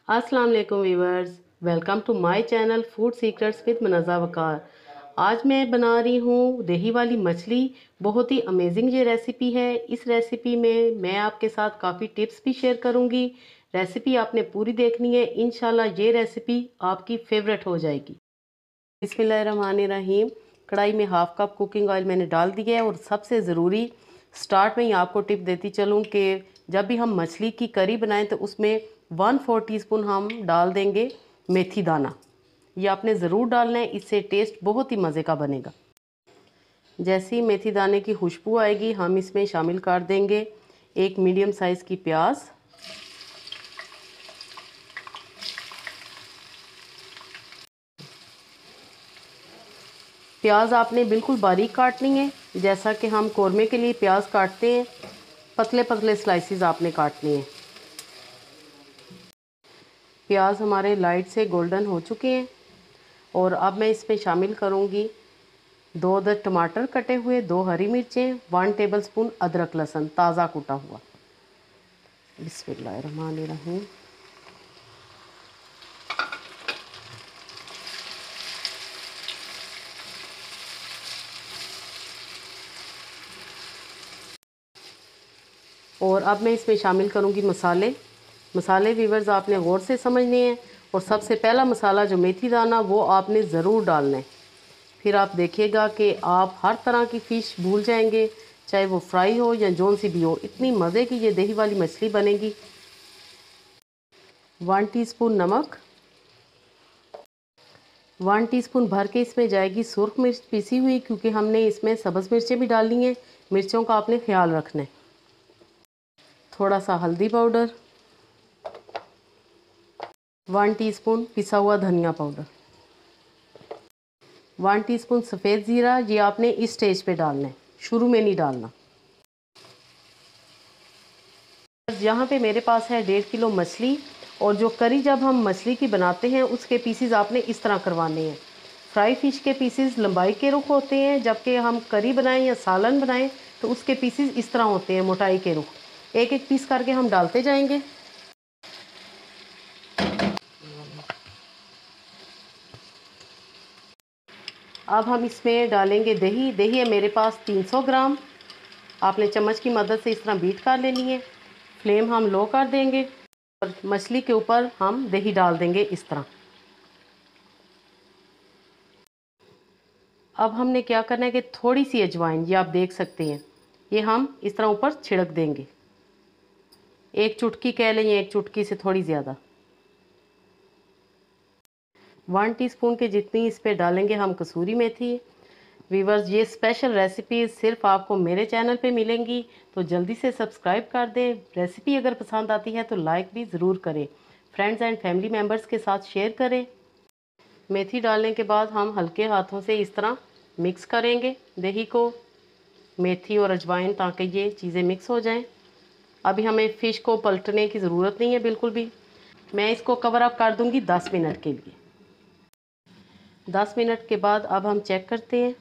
अस्सलाम वालेकुम viewers, welcome to my channel food secrets with Munazza Waqar. आज मैं बना रही हूँ दही वाली मछली। बहुत ही अमेजिंग ये रेसिपी है। इस रेसिपी में मैं आपके साथ काफ़ी टिप्स भी शेयर करूँगी। रेसिपी आपने पूरी देखनी है, इंशाल्लाह ये रेसिपी आपकी फेवरेट हो जाएगी। बिस्मिल्लाहिर्रहमानिर्रहीम। कढ़ाई में हाफ़ कप कुकिंग ऑयल मैंने डाल दिया है। और सबसे ज़रूरी स्टार्ट में ही आपको टिप देती चलूँ कि जब भी हम मछली की करी बनाएं तो उसमें 1/4 टीस्पून हम डाल देंगे मेथी दाना। ये आपने ज़रूर डालना है, इससे टेस्ट बहुत ही मज़े का बनेगा। जैसे ही मेथी दाने की खुशबू आएगी हम इसमें शामिल कर देंगे एक मीडियम साइज़ की प्याज। प्याज आपने बिल्कुल बारीक काटनी है, जैसा कि हम कौरमे के लिए प्याज काटते हैं। पतले पतले स्लाइसेस आपने काटने हैं। प्याज हमारे लाइट से गोल्डन हो चुके हैं और अब मैं इसमें शामिल करूंगी 2 अदद टमाटर कटे हुए, 2 हरी मिर्चें, 1 टेबलस्पून अदरक लहसुन ताज़ा कूटा हुआ। बिस्मिल्लाहिर्रहमानिर्रहीम। और अब मैं इसमें शामिल करूंगी मसाले। मसाले व्यूअर्स आपने गौर से समझने हैं। और सबसे पहला मसाला जो मेथी दाना, वो आपने ज़रूर डालना है। फिर आप देखिएगा कि आप हर तरह की फ़िश भूल जाएंगे, चाहे वो फ्राई हो या जौन सी भी हो। इतनी मज़े की ये दही वाली मछली बनेगी। 1 टीस्पून नमक, 1 टीस्पून भर के इसमें जाएगी सुरख मिर्च पीसी हुई, क्योंकि हमने इसमें सब्ज़ मिर्चें भी डालनी हैं। मिर्चों का आपने ख्याल रखना है। थोड़ा सा हल्दी पाउडर, 1 टीस्पून पिसा हुआ धनिया पाउडर, 1 टीस्पून सफ़ेद ज़ीरा। ये आपने इस स्टेज पे डालना है, शुरू में नहीं डालना। यहाँ पे मेरे पास है 1.5 किलो मछली। और जो करी जब हम मछली की बनाते हैं उसके पीसेस आपने इस तरह करवाने हैं। फ्राई फ़िश के पीसेस लंबाई के रुख होते हैं, जबकि हम करी बनाएं या सालन बनाएं तो उसके पीसेस इस तरह होते हैं, मोटाई के रुख। एक एक पीस करके हम डालते जाएंगे। अब हम इसमें डालेंगे दही। दही है मेरे पास 300 ग्राम। आपने चम्मच की मदद से इस तरह बीट कर लेनी है। फ्लेम हम लो कर देंगे और मछली के ऊपर हम दही डाल देंगे इस तरह। अब हमने क्या करना है कि थोड़ी सी अजवाइन, ये आप देख सकते हैं, ये हम इस तरह ऊपर छिड़क देंगे। एक चुटकी कह लें, एक चुटकी से थोड़ी ज़्यादा। 1 टीस्पून के जितनी इस पर डालेंगे हम कसूरी मेथी। व्यूअर्स, ये स्पेशल रेसिपी सिर्फ आपको मेरे चैनल पे मिलेंगी, तो जल्दी से सब्सक्राइब कर दें। रेसिपी अगर पसंद आती है तो लाइक भी ज़रूर करें। फ्रेंड्स एंड फैमिली मेम्बर्स के साथ शेयर करें। मेथी डालने के बाद हम हल्के हाथों से इस तरह मिक्स करेंगे दही को, मेथी और अजवाइन, ताकि ये चीज़ें मिक्स हो जाएं। अभी हमें फ़िश को पलटने की ज़रूरत नहीं है बिल्कुल भी। मैं इसको कवर अप कर दूंगी 10 मिनट के लिए। 10 मिनट के बाद अब हम चेक करते हैं।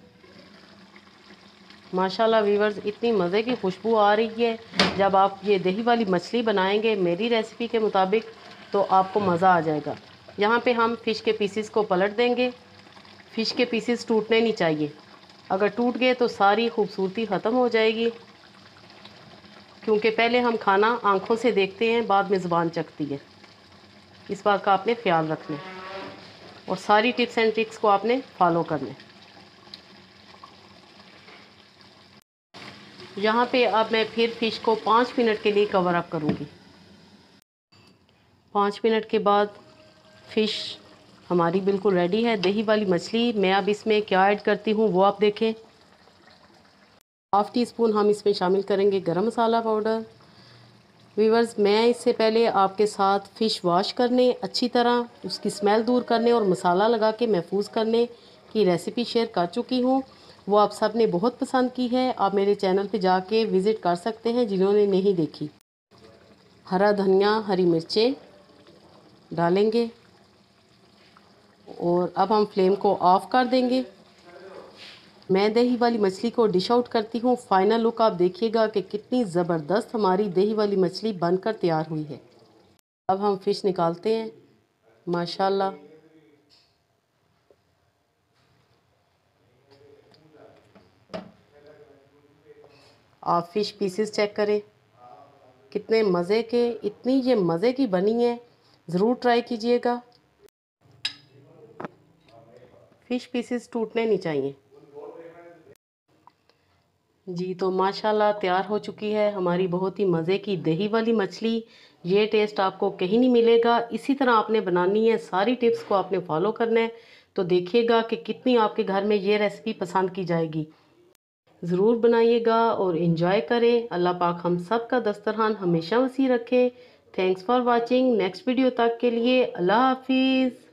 माशाल्लाह व्यूअर्स, इतनी मज़े की खुशबू आ रही है। जब आप ये दही वाली मछली बनाएंगे मेरी रेसिपी के मुताबिक तो आपको मज़ा आ जाएगा। यहाँ पे हम फ़िश के पीसेस को पलट देंगे। फ़िश के पीसेस टूटने नहीं चाहिए। अगर टूट गए तो सारी खूबसूरती ख़त्म हो जाएगी, क्योंकि पहले हम खाना आँखों से देखते हैं, बाद में ज़ुबान चखती है। इस बात का आपने ख्याल रखना है और सारी टिप्स एंड ट्रिक्स को आपने फॉलो करना है। यहाँ पे अब मैं फिर फ़िश को 5 मिनट के लिए कवर अप करूँगी। 5 मिनट के बाद फ़िश हमारी बिल्कुल रेडी है, दही वाली मछली। मैं अब इसमें क्या ऐड करती हूँ वो आप देखें। 1/2 टीस्पून हम इसमें शामिल करेंगे गरम मसाला पाउडर। व्यूअर्स, मैं इससे पहले आपके साथ फ़िश वॉश करने, अच्छी तरह उसकी स्मेल दूर करने और मसाला लगा के महफूज करने की रेसिपी शेयर कर चुकी हूँ। वो आप सब ने बहुत पसंद की है। आप मेरे चैनल पे जाके विज़िट कर सकते हैं जिन्होंने नहीं देखी। हरा धनिया, हरी मिर्चें डालेंगे और अब हम फ्लेम को ऑफ़ कर देंगे। मैं दही वाली मछली को डिश आउट करती हूँ। फाइनल लुक आप देखिएगा कि कितनी ज़बरदस्त हमारी दही वाली मछली बनकर तैयार हुई है। अब हम फ़िश निकालते हैं। माशाल्लाह, आप फ़िश पीसेस चेक करें कितने मज़े के, इतनी ये मज़े की बनी है, ज़रूर ट्राई कीजिएगा। फ़िश पीसेस टूटने नहीं चाहिए। जी तो माशाल्लाह तैयार हो चुकी है हमारी बहुत ही मज़े की दही वाली मछली। ये टेस्ट आपको कहीं नहीं मिलेगा। इसी तरह आपने बनानी है, सारी टिप्स को आपने फॉलो करना है, तो देखिएगा कि कितनी आपके घर में ये रेसिपी पसंद की जाएगी। ज़रूर बनाइएगा और इन्जॉय करें। अल्लाह पाक हम सब का दस्तरखान हमेशा वसी रखे। Thanks for watching. Next video तक के लिए अल्लाह हाफिज़।